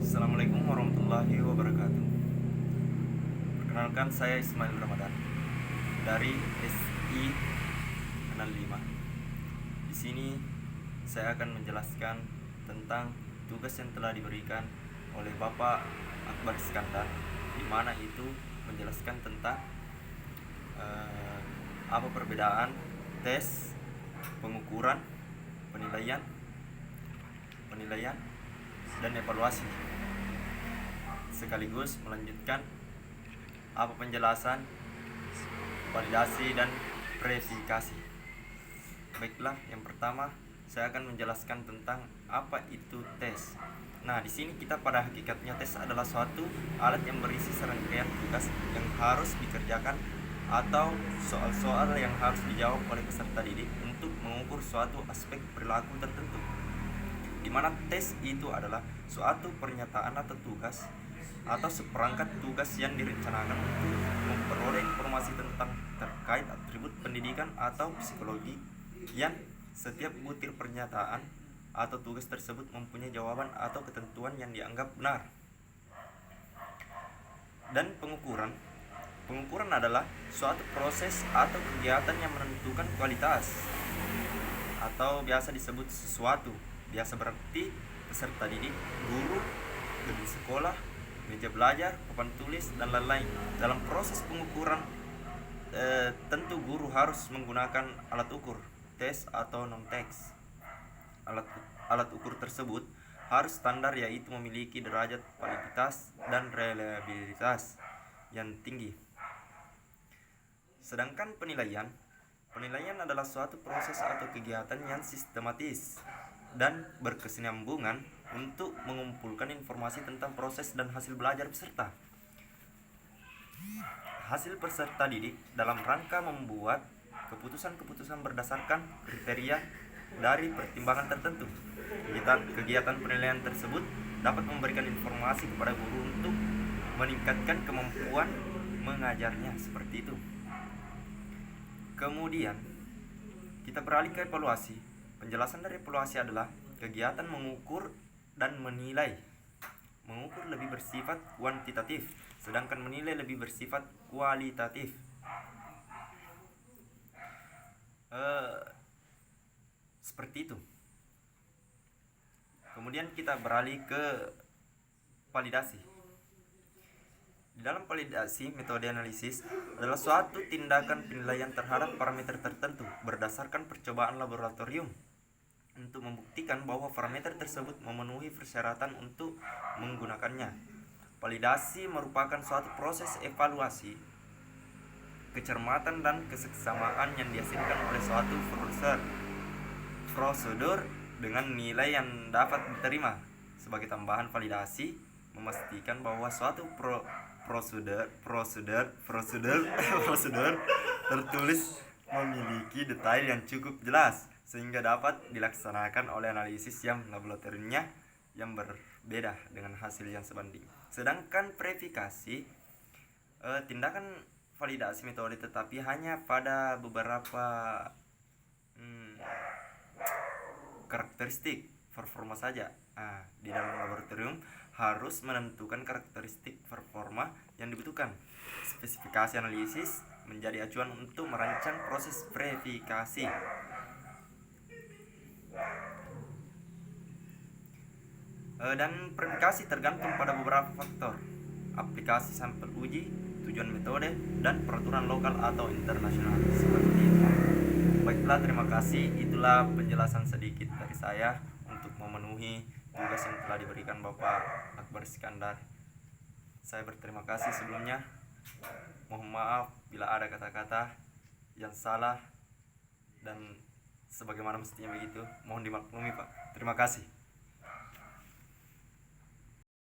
Assalamualaikum warahmatullahi wabarakatuh. Perkenalkan, saya Ismail Ramadan dari SI 65. Di sini saya akan menjelaskan tentang tugas yang telah diberikan oleh Bapak Akbar Iskandar, di mana itu menjelaskan tentang apa perbedaan tes, pengukuran, penilaian, dan evaluasi, sekaligus melanjutkan apa penjelasan, validasi, dan verifikasi. Baiklah, yang pertama saya akan menjelaskan tentang apa itu tes. Nah, di sini kita pada hakikatnya tes adalah suatu alat yang berisi serangkaian tugas yang harus dikerjakan atau soal-soal yang harus dijawab oleh peserta didik untuk mengukur suatu aspek perilaku tertentu, di mana tes itu adalah suatu pernyataan atau tugas atau seperangkat tugas yang direncanakan untuk memperoleh informasi tentang terkait atribut pendidikan atau psikologi yang setiap butir pernyataan atau tugas tersebut mempunyai jawaban atau ketentuan yang dianggap benar. Dan pengukuran adalah suatu proses atau kegiatan yang menentukan kualitas, atau biasa disebut sesuatu. Biasa berarti peserta didik, guru, gedung sekolah, meja belajar, papan tulis, dan lain-lain. Dalam proses pengukuran, tentu guru harus menggunakan alat ukur, tes atau non-tes. Alat ukur tersebut harus standar, yaitu memiliki derajat validitas dan reliabilitas yang tinggi. Sedangkan penilaian adalah suatu proses atau kegiatan yang sistematis dan berkesinambungan untuk mengumpulkan informasi tentang proses dan hasil belajar peserta. Hasil peserta didik dalam rangka membuat keputusan-keputusan berdasarkan kriteria dari pertimbangan tertentu. Kegiatan penilaian tersebut dapat memberikan informasi kepada guru untuk meningkatkan kemampuan mengajarnya, seperti itu. Kemudian kita beralih ke evaluasi. Penjelasan dari evaluasi adalah kegiatan mengukur dan menilai. Mengukur lebih bersifat kuantitatif, sedangkan menilai lebih bersifat kualitatif. Seperti itu. Kemudian kita beralih ke validasi. Di dalam validasi, metode analisis adalah suatu tindakan penilaian terhadap parameter tertentu berdasarkan percobaan laboratorium untuk membuktikan bahwa parameter tersebut memenuhi persyaratan untuk menggunakannya. Validasi merupakan suatu proses evaluasi kecermatan dan keseksamaan yang dihasilkan oleh suatu prosedur dengan nilai yang dapat diterima. Sebagai tambahan, validasi memastikan bahwa suatu prosedur tertulis memiliki detail yang cukup jelas sehingga dapat dilaksanakan oleh analisis yang laboratoriumnya yang berbeda dengan hasil yang sebanding. Sedangkan verifikasi, tindakan validasi metode tetapi hanya pada beberapa karakteristik performa saja. Di dalam laboratorium harus menentukan karakteristik performa yang dibutuhkan. Spesifikasi analisis menjadi acuan untuk merancang proses verifikasi. Dan verifikasi tergantung pada beberapa faktor: aplikasi sampel uji, tujuan metode, dan peraturan lokal atau internasional, seperti itu. Baiklah, terima kasih. Itulah penjelasan sedikit dari saya untuk memenuhi tugas yang telah diberikan Bapak Akbar Iskandar. Saya berterima kasih sebelumnya. Mohon maaf bila ada kata-kata yang salah dan sebagaimana mestinya begitu. Mohon dimaklumi, Pak. Terima kasih.